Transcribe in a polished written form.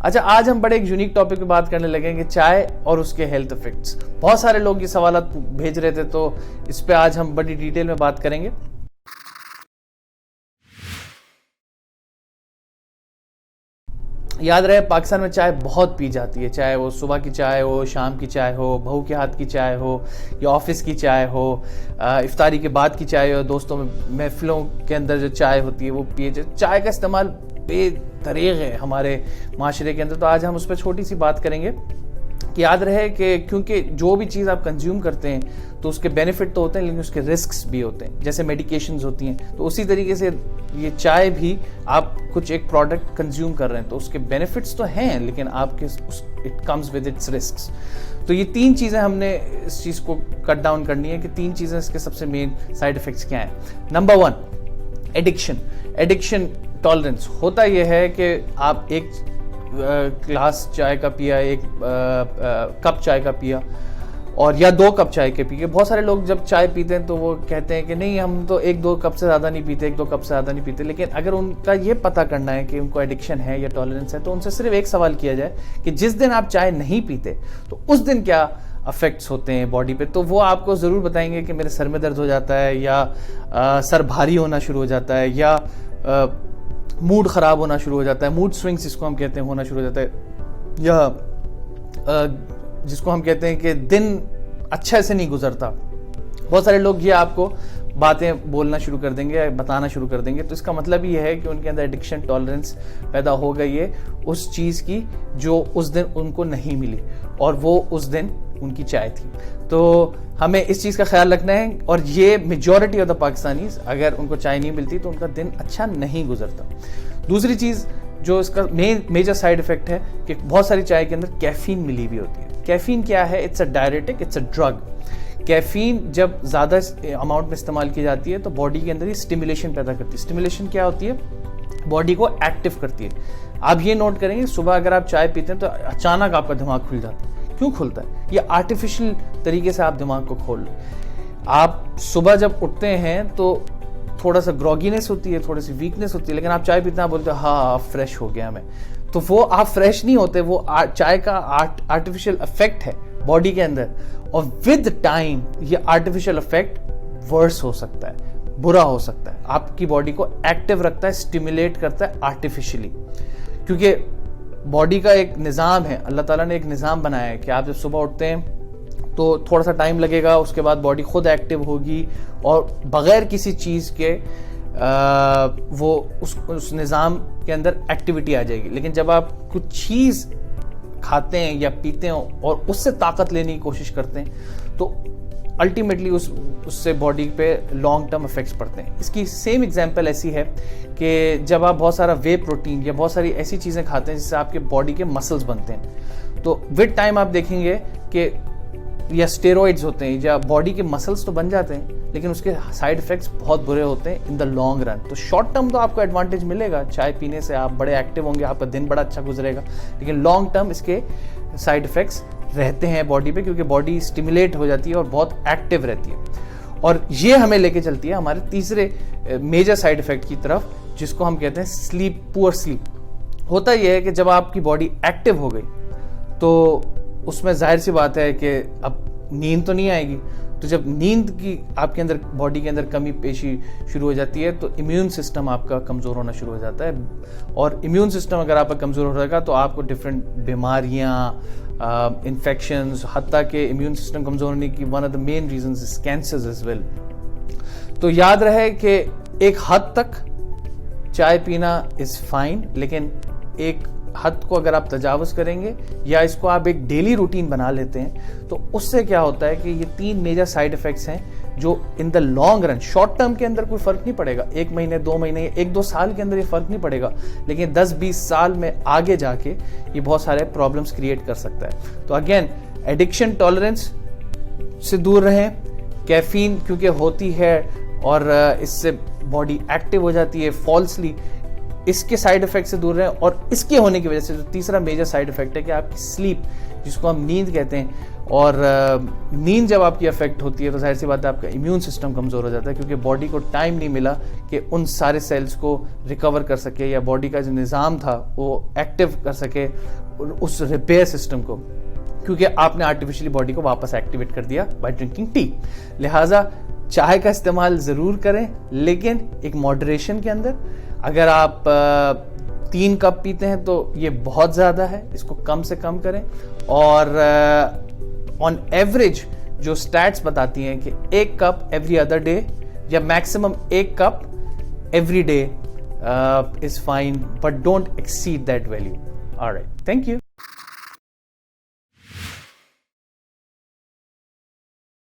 अच्छा, आज हम बड़े एक यूनिक टॉपिक पे बात करने लगे कि चाय और उसके हेल्थ इफेक्ट्स। बहुत सारे लोग ये सवालात भेज रहे थे, तो इस पे आज हम बड़ी डिटेल में बात करेंगे। याद रहे, पाकिस्तान में चाय बहुत पी जाती है, चाहे वो सुबह की चाय हो, शाम की चाय हो, बहू के हाथ की चाय हो, या ऑफिस की चाय हो, इफ्तारी के बाद की चाय हो, दोस्तों में महफिलों के अंदर जो चाय होती है वो पिए। चाय का इस्तेमाल बेदरीग है हमारे माशरे के अंदर। तो आज हम उस पर छोटी सी बात करेंगे कि याद रहे कि क्योंकि जो भी चीज़ आप कंज्यूम करते हैं तो उसके बेनिफिट तो होते हैं, लेकिन उसके रिस्क्स भी होते हैं। जैसे मेडिकेशंस होती हैं, तो उसी तरीके से ये चाय भी, आप कुछ एक प्रोडक्ट कंज्यूम कर रहे हैं तो उसके बेनिफिट्स तो हैं, लेकिन आपके it comes with its risks. तो ये तीन चीज़ें हमने इस चीज़ को कट डाउन करनी है कि तीन चीज़ें इसके सबसे मेन साइड इफेक्ट्स क्या हैं। Number 1, addiction tolerance. होता यह है कि आप एक ग्लास चाय का पिया, एक कप चाय का पिया, और या 2 कप चाय के पी। बहुत सारे लोग जब चाय पीते हैं तो वो कहते हैं कि नहीं, हम तो 1-2 कप से ज़्यादा नहीं पीते, 1-2 कप से ज़्यादा नहीं पीते। लेकिन अगर उनका ये पता करना है कि उनको एडिक्शन है या टॉलरेंस है, तो उनसे सिर्फ एक सवाल किया जाए कि जिस दिन आप चाय नहीं पीते तो उस दिन क्या अफेक्ट्स होते हैं बॉडी पे। तो वो आपको ज़रूर बताएंगे कि मेरे सर में दर्द हो जाता है, या सर भारी होना शुरू हो जाता है, या मूड ख़राब होना शुरू हो जाता है, मूड स्विंग्स जिसको हम कहते हैं होना शुरू हो जाता है, या जिसको हम कहते हैं कि दिन अच्छे से नहीं गुजरता। बहुत सारे लोग ये आपको बातें बोलना शुरू कर देंगे, बताना शुरू कर देंगे। तो इसका मतलब ये है कि उनके अंदर एडिक्शन टॉलरेंस पैदा हो गई है उस चीज़ की जो उस दिन उनको नहीं मिली, और वो उस दिन उनकी चाय थी। तो हमें इस चीज़ का ख्याल रखना है। और ये मेजॉरिटी ऑफ द पाकिस्तानीज, अगर उनको चाय नहीं मिलती तो उनका दिन अच्छा नहीं गुजरता। दूसरी चीज़ जो इसका मेजर साइड इफेक्ट है कि बहुत सारी चाय के अंदर कैफीन मिली हुई होती है। कैफीन क्या है? It's a diuretic, it's a drug. Caffeine जब ज़्यादा अमाउंट में इस्तेमाल की जाती है तो बॉडी के अंदर ये स्टिमुलेशन पैदा करती है। स्टिमुलेशन क्या होती है? बॉडी को एक्टिव करती है। आप ये नोट करेंगे, सुबह अगर आप चाय पीते हैं तो अचानक आपका दिमाग खुल जाता है। क्यों खुलता है? ये आर्टिफिशियल तरीके से आप दिमाग को खोल रहे हैं। आप सुबह जब उठते हैं तो थोड़ा सा ग्रॉगीनेस होती है, थोड़ी सी वीकनेस होती है, लेकिन आप चाय पीते हैं, आप बोलते हैं हाँ फ्रेश हो गया मैं। तो वो आप फ्रेश नहीं होते, वो चाय का आर्टिफिशियल इफेक्ट है बॉडी के अंदर। और विद टाइम ये आर्टिफिशियल इफेक्ट वर्स हो सकता है, बुरा हो सकता है, आपकी बॉडी को एक्टिव रखता है, स्टिमुलेट करता है आर्टिफिशियली। क्योंकि बॉडी का एक निज़ाम है, अल्लाह ताला ने एक निज़ाम बनाया है कि आप जब सुबह उठते हैं तो थोड़ा सा टाइम लगेगा, उसके बाद बॉडी खुद एक्टिव होगी और बगैर किसी चीज़ के वो उस निज़ाम के अंदर एक्टिविटी आ जाएगी। लेकिन जब आप कुछ चीज़ खाते हैं या पीते हैं और उससे ताकत लेने की कोशिश करते हैं तो अल्टीमेटली उससे बॉडी पे लॉन्ग टर्म इफेक्ट्स पड़ते हैं। इसकी सेम एग्जांपल ऐसी है कि जब आप बहुत सारा वे प्रोटीन या बहुत सारी ऐसी चीज़ें खाते हैं जिससे आपके बॉडी के मसल्स बनते हैं, तो विद टाइम आप देखेंगे कि या स्टेरॉइड्स होते हैं, या बॉडी के मसल्स तो बन जाते हैं, लेकिन उसके साइड इफेक्ट्स बहुत बुरे होते हैं इन द लॉन्ग रन। तो शॉर्ट टर्म तो आपको एडवांटेज मिलेगा, चाय पीने से आप बड़े एक्टिव होंगे, आपका दिन बड़ा अच्छा गुजरेगा, लेकिन लॉन्ग टर्म इसके साइड इफेक्ट्स रहते हैं बॉडी पे, क्योंकि बॉडी स्टिमुलेट हो जाती है और बहुत एक्टिव रहती है। और ये हमें लेके चलती है हमारे तीसरे मेजर साइड इफेक्ट की तरफ, जिसको हम कहते हैं स्लीप, पुअर स्लीप। होता यह है कि जब आपकी बॉडी एक्टिव हो गई तो उसमें जाहिर सी बात है कि अब नींद तो नहीं आएगी। तो जब नींद की आपके अंदर बॉडी के अंदर कमी पेशी शुरू हो जाती है तो इम्यून सिस्टम आपका कमज़ोर होना शुरू हो जाता है। और इम्यून सिस्टम अगर आपका कमज़ोर हो जाएगा तो आपको डिफरेंट बीमारियाँ, इन्फेक्शंस, हत्ता के इम्यून सिस्टम कमज़ोर होने की one of the main reasons is cancers as well. तो याद रहे कि एक हद तक चाय पीना इज़ फाइन, लेकिन एक हद को अगर आप तजावुज करेंगे या इसको आप एक डेली रूटीन बना लेते हैं तो उससे क्या होता है कि ये 3 मेजर साइड इफेक्ट्स हैं जो in the long run, short term के अंदर कोई फर्क नहीं पड़ेगा, 1 महीने 2 महीने 1-2 साल के अंदर ये फर्क नहीं पड़ेगा, लेकिन 10-20 साल में आगे जाके ये बहुत सारे प्रॉब्लम्स क्रिएट कर सकता है। तो अगेन, एडिक्शन टॉलरेंस से दूर रहें। कैफीन क्योंकि होती है और इससे बॉडी एक्टिव हो जाती है फॉल्सली, इसके साइड इफेक्ट से दूर रहें। और इसके होने की वजह से जो तीसरा मेजर साइड इफेक्ट है कि आपकी स्लीप, जिसको हम नींद कहते हैं, और नींद जब आपकी अफेक्ट होती है तो जाहिर सी बात है आपका इम्यून सिस्टम कमज़ोर हो जाता है, क्योंकि बॉडी को टाइम नहीं मिला कि उन सारे सेल्स को रिकवर कर सके या बॉडी का जो निज़ाम था वो एक्टिव कर सके उस रिपेयर सिस्टम को, क्योंकि आपने आर्टिफिशियली बॉडी को वापस एक्टिवेट कर दिया बाय ड्रिंकिंग टी। लिहाजा चाय का इस्तेमाल ज़रूर करें, लेकिन एक मॉडरेशन के अंदर। अगर आप 3 कप पीते हैं तो ये बहुत ज़्यादा है, इसको कम से कम करें। और ऑन एवरेज जो स्टैट्स बताती हैं कि 1 कप एवरी अदर डे या maximum 1 cup every day is fine, but don't exceed that value. Alright, thank you.